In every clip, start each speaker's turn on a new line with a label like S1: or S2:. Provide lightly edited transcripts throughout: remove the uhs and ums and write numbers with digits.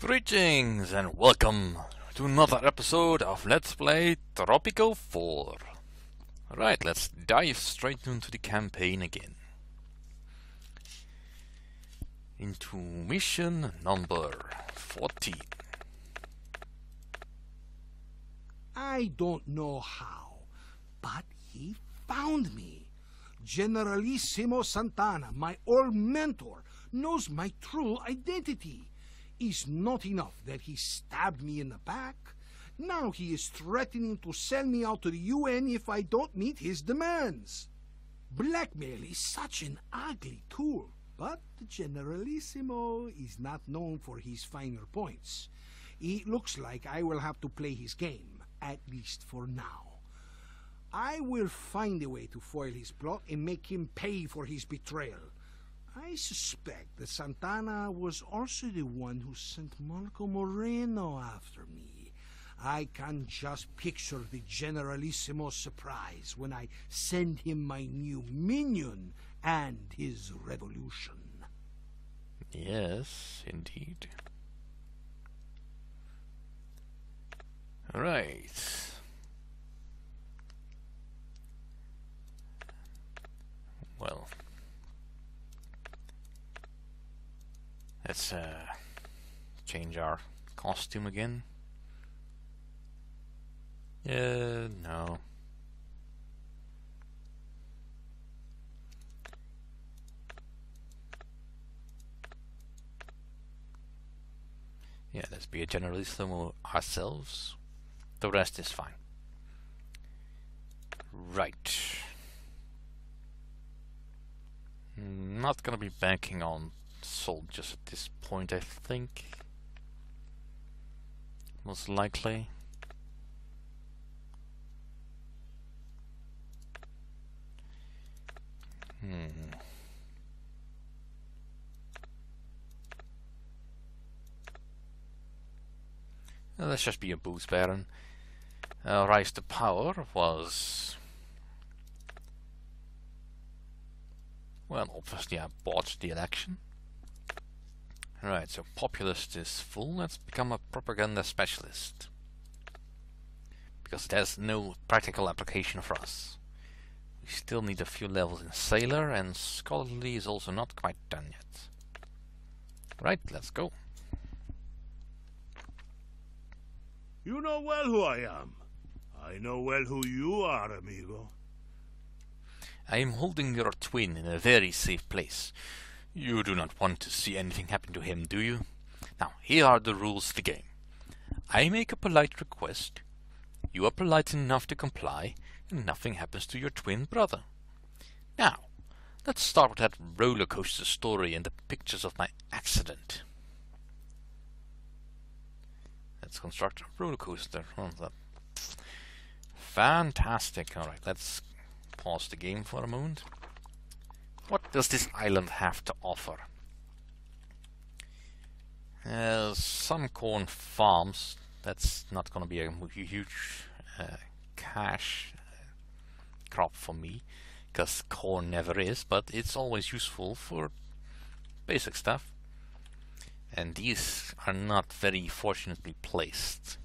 S1: Greetings and welcome to another episode of Let's Play Tropico 4. Alright, let's dive straight into the campaign again. Into mission number 14.
S2: I don't know how, but he found me. Generalissimo Santana, my old mentor, knows my true identity. It's not enough that he stabbed me in the back. Now he is threatening to sell me out to the UN if I don't meet his demands. Blackmail is such an ugly tool, but the Generalissimo is not known for his finer points. It looks like I will have to play his game, at least for now. I will find a way to foil his plot and make him pay for his betrayal. I suspect that Santana was also the one who sent Marco Moreno after me. I can just picture the Generalissimo's surprise when I send him my new minion and his revolution.
S1: Yes, indeed. Alright. Well, let's change our costume again. No. Yeah, let's be a generalissimo ourselves. The rest is fine. Right. Not gonna be banking on soldiers at this point, I think. Most likely. Let's just be a booze baron. Rise to power was... well, obviously I bought the election. Right, so populist is full. Let's become a propaganda specialist. Because it has no practical application for us. We still need a few levels in sailor, and scholarly is also not quite done yet. Right, let's go.
S3: You know well who I am. I know well who you are, amigo.
S1: I am holding your twin in a very safe place. You do not want to see anything happen to him, do you? Now, here are the rules of the game. I make a polite request. You are polite enough to comply, and nothing happens to your twin brother. Now, let's start with that roller coaster story and the pictures of my accident. Let's construct a roller coaster. Fantastic. Alright, let's pause the game for a moment. What does this island have to offer? Some corn farms. That's not going to be a huge cash crop for me, because corn never is, but it's always useful for basic stuff. And these are not very fortunately placed.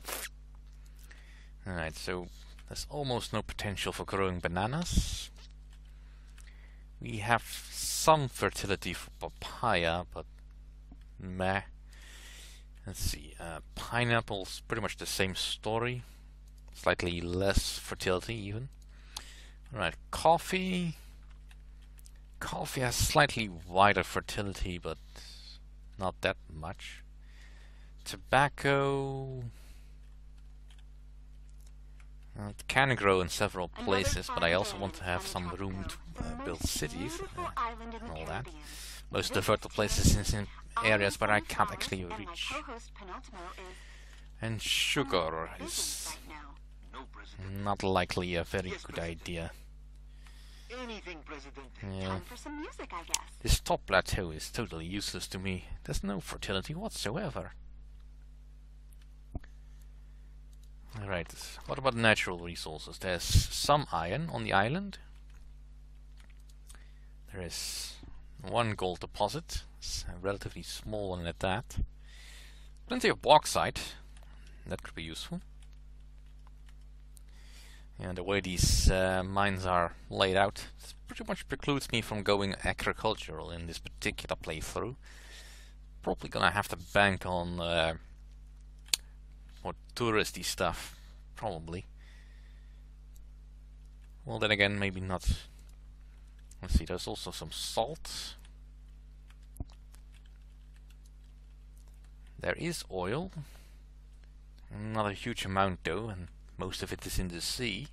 S1: Alright, so there's almost no potential for growing bananas. We have some fertility for papaya, but meh. Let's see, pineapple's pretty much the same story. Slightly less fertility even. Alright, coffee. Coffee has slightly wider fertility, but not that much. Tobacco. It can grow in several places, but I also want to have some room to build cities and all that. Most of the fertile places is in areas where I can't actually reach. And sugar is not likely a very good idea. Yeah. This top plateau is totally useless to me. There's no fertility whatsoever. Alright, what about natural resources? There's some iron on the island. There is one gold deposit. It's a relatively small one at that. Plenty of bauxite. That could be useful. And the way these mines are laid out, it pretty much precludes me from going agricultural in this particular playthrough. Probably gonna have to bank on more touristy stuff, probably. Well, then again, maybe not. Let's see, there's also some salt. There is oil. Not a huge amount though, and most of it is in the sea,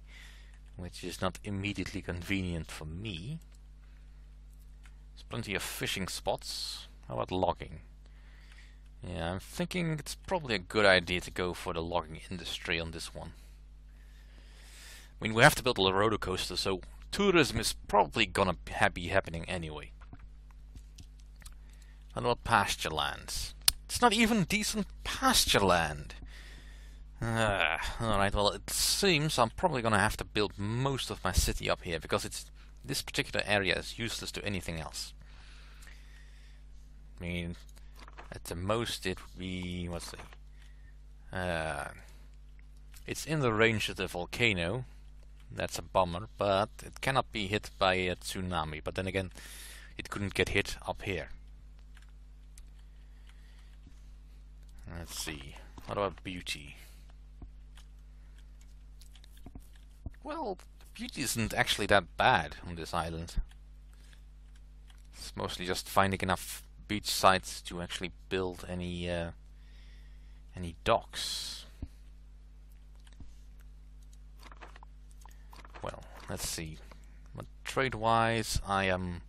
S1: which is not immediately convenient for me. There's plenty of fishing spots. How about logging? Yeah, I'm thinking it's probably a good idea to go for the logging industry on this one. I mean, we have to build a roller coaster, so tourism is probably gonna be happening anyway. What about pasture lands? It's not even decent pasture land. Alright, well, it seems I'm probably gonna have to build most of my city up here, because this particular area is useless to anything else. I mean, at the most it would be, what's the... it's in the range of the volcano. That's a bummer, but it cannot be hit by a tsunami. But then again, it couldn't get hit up here. Let's see. What about beauty? Well, beauty isn't actually that bad on this island. It's mostly just finding enough beach sites to actually build any docks. Well, let's see. But trade-wise, I am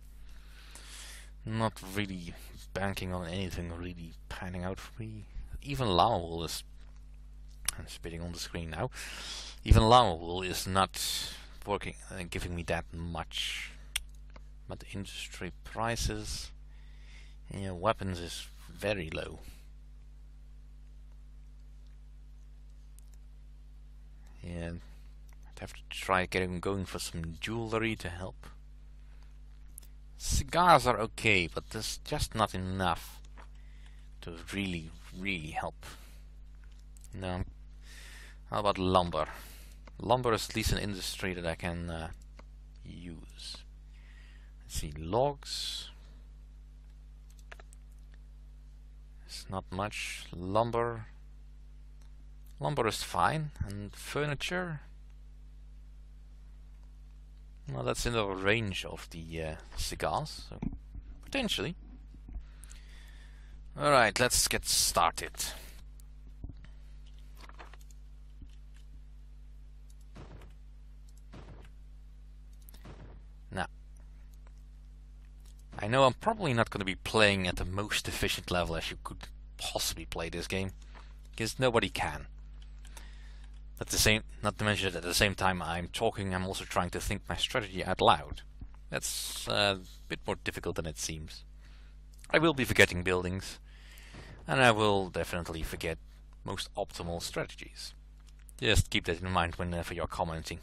S1: not really banking on anything really panning out for me. Even lava wool is... I'm spitting on the screen now. Even lava wool is not working, giving me that much. But industry prices, yeah, weapons is very low. Yeah, I'd have to try going for some jewelry to help. Cigars are okay, but there's just not enough to really help. No. How about lumber? Lumber is at least an industry that I can use. Let's see, logs. It's not much. Lumber. Lumber is fine. And furniture. Well, that's in the range of the cigars, so potentially. Alright, let's get started. Now, I know I'm probably not going to be playing at the most efficient level as you could possibly play this game, because nobody can. At the same, not to mention that at the same time I'm talking, I'm also trying to think my strategy out loud. That's a bit more difficult than it seems. I will be forgetting buildings, and I will definitely forget most optimal strategies. Just keep that in mind whenever you're commenting.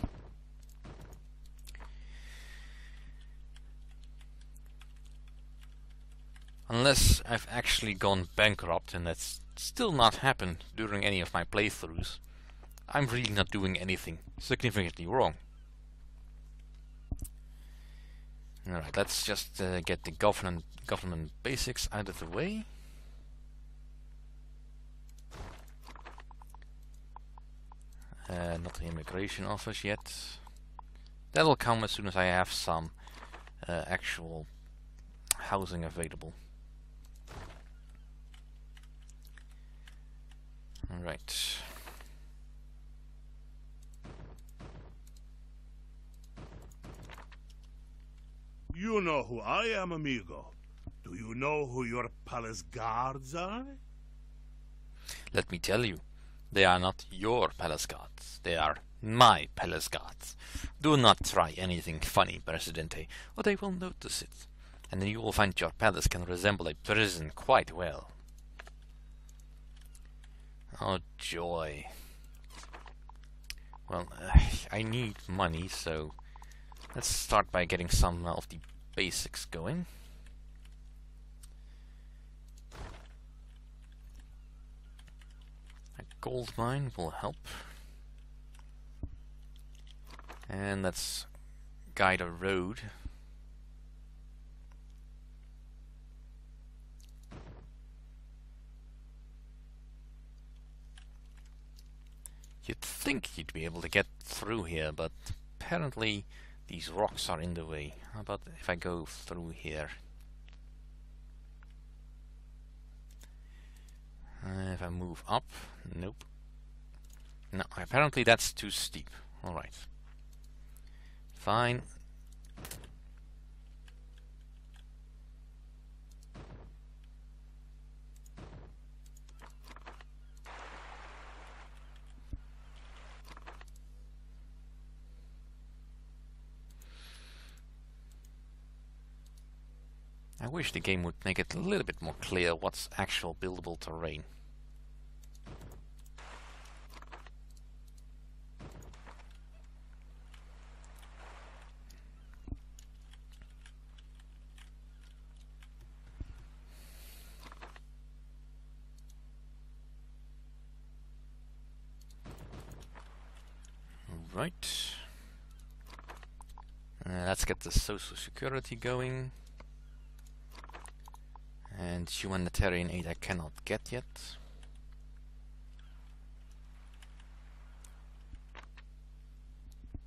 S1: Unless I've actually gone bankrupt, and that's still not happened during any of my playthroughs, I'm really not doing anything significantly wrong. Alright, let's just get the government basics out of the way. Not the immigration office yet. That'll come as soon as I have some actual housing available. Alright.
S3: You know who I am, amigo. Do you know who your palace guards are?
S1: Let me tell you, they are not your palace guards. They are my palace guards. Do not try anything funny, Presidente, or they will notice it. And then you will find your palace can resemble a prison quite well. Oh, joy. Well, I need money, so let's start by getting some of the basics going. gold mine will help. And let's guide a road. You'd think you'd be able to get through here, but apparently these rocks are in the way. How about if I go through here? If I move up, nope. No, apparently that's too steep. Alright. Fine. I wish the game would make it a little bit more clear what's actual buildable terrain. Right. Let's get the social security going. And humanitarian aid I cannot get yet.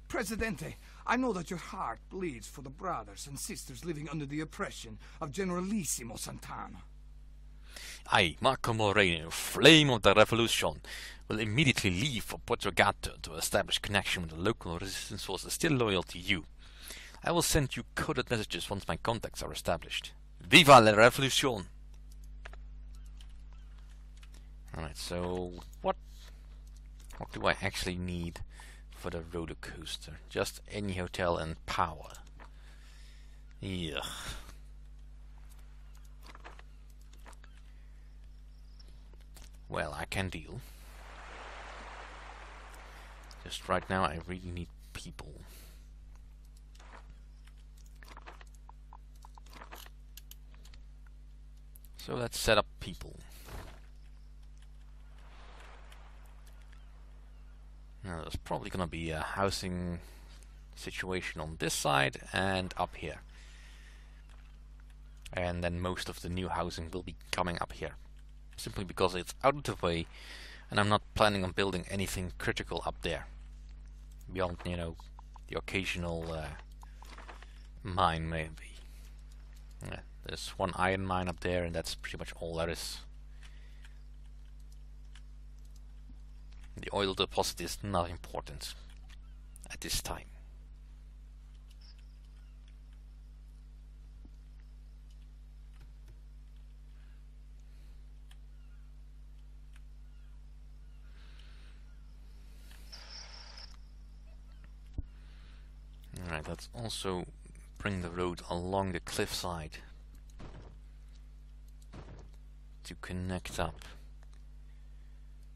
S2: Presidente, I know that your heart bleeds for the brothers and sisters living under the oppression of Generalissimo Santana.
S1: I, Marco Moreno, flame of the revolution, will immediately leave for Puerto Gato to establish connection with the local resistance forces still loyal to you. I will send you coded messages once my contacts are established. Viva la revolution! Alright, so what do I actually need for the roller coaster? Just any hotel and power. Yeah. Well, I can deal. Just right now I really need people. So let's set up people. Now there's probably gonna be a housing situation on this side and up here. And then most of the new housing will be coming up here. Simply because it's out of the way and I'm not planning on building anything critical up there. Beyond, you know, the occasional mine maybe. Yeah, there's one iron mine up there and that's pretty much all there is. The oil deposit is not important at this time. Alright, let's also bring the road along the cliffside to connect up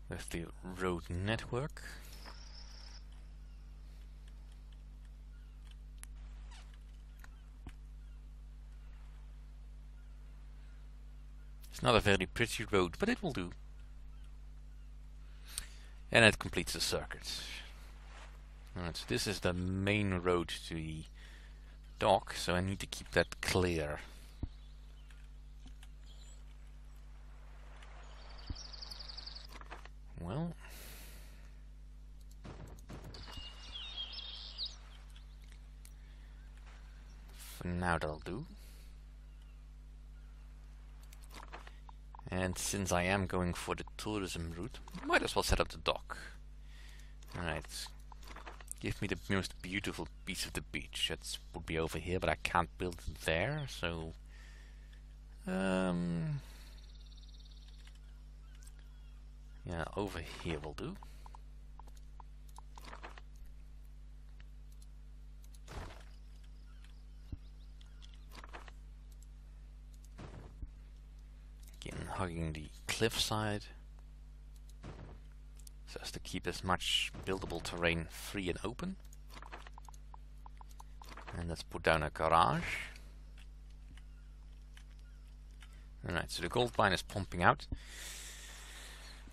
S1: with the road network. It's not a very pretty road, but it will do. And it completes the circuit. Alright, so this is the main road to the dock, so I need to keep that clear. Well, for now that'll do. And since I am going for the tourism route, might as well set up the dock. Alright, give me the most beautiful piece of the beach. That would be over here, but I can't build it there, so yeah, over here will do. Again, hugging the cliffside, so as to keep as much buildable terrain free and open. And let's put down a garage. Alright, so the gold mine is pumping out.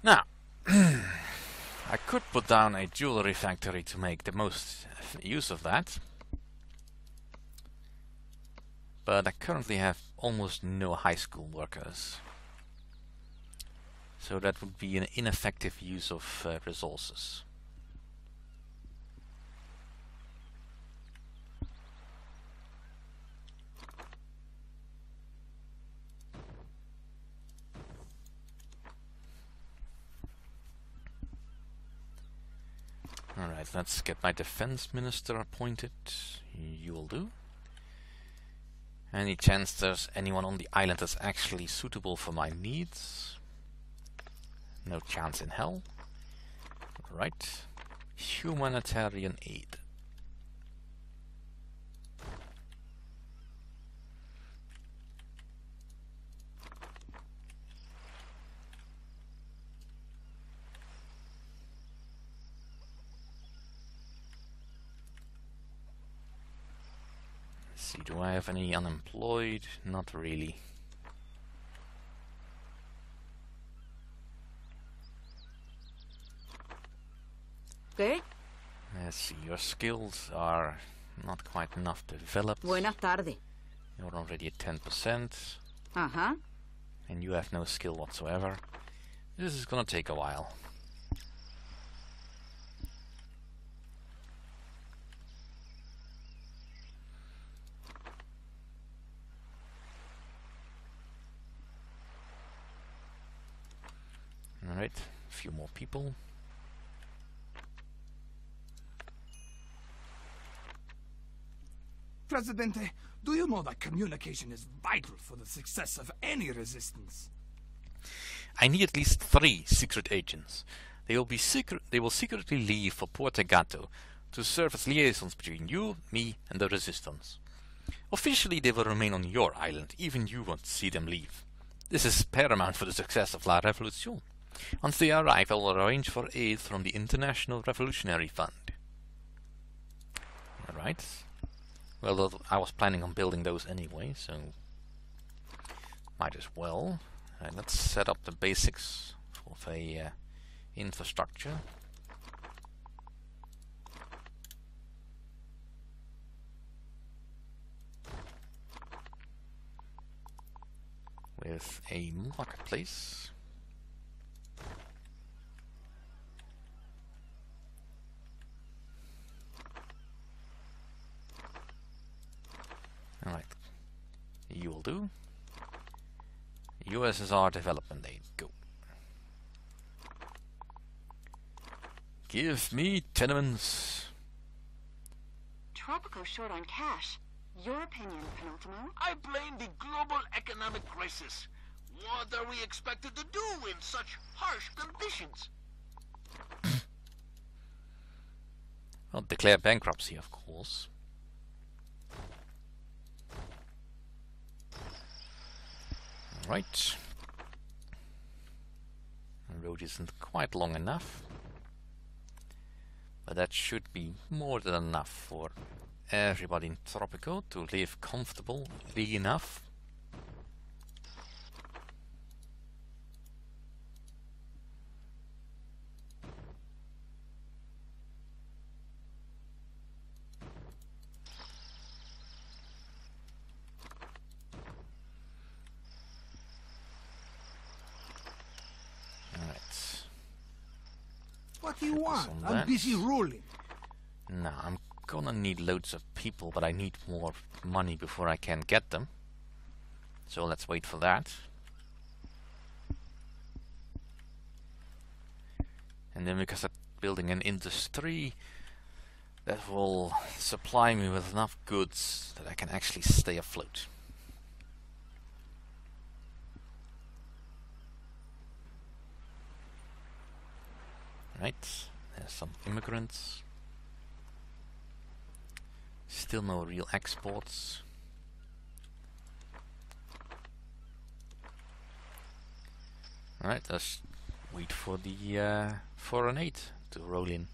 S1: Now, I could put down a jewelry factory to make the most use of that. But I currently have almost no high school workers. So that would be an ineffective use of resources. Alright, let's get my defense minister appointed. You will do. Any chance there's anyone on the island that's actually suitable for my needs? No chance in hell. Right. Humanitarian aid. Let's see, do I have any unemployed? Not really.
S4: ¿Qué?
S1: Let's see, your skills are not quite enough developed.
S4: Buenas tardes.
S1: You're already at 10%.
S4: Ajá.
S1: And you have no skill whatsoever. This is gonna take a while. Alright, a few more people.
S2: Presidente, do you know that communication is vital for the success of any resistance?
S1: I need at least 3 secret agents. They will secretly leave for Puerto Gato to serve as liaisons between you, me, and the resistance. Officially, they will remain on your island. Even you won't see them leave. This is paramount for the success of La Revolution. Once they arrive, I will arrange for aid from the International Revolutionary Fund. Alright. Well, I was planning on building those anyway, so might as well. Right, let's set up the basics of a infrastructure. With a marketplace. Alright, you will do. USSR development aid, go. Give me tenements.
S5: Tropico short on cash. Your opinion, Penultimo?
S6: I blame the global economic crisis. What are we expected to do in such harsh conditions?
S1: Well, declare bankruptcy, of course. Right. The road isn't quite long enough, but that should be more than enough for everybody in Tropico to live comfortably enough.
S2: What do you want?
S1: on
S2: I'm
S1: that.
S2: busy ruling.
S1: Now, I'm gonna need loads of people, but I need more money before I can get them. So let's wait for that. And then because I'm building an industry that will supply me with enough goods that I can actually stay afloat. Right, there's some immigrants. Still no real exports. Alright, let's wait for the foreign aid to roll in.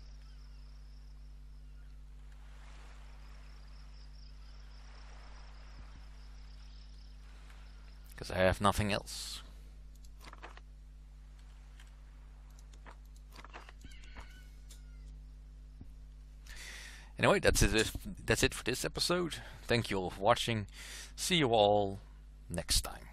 S1: Because I have nothing else. Anyway, that's it for this episode. Thank you all for watching. See you all next time.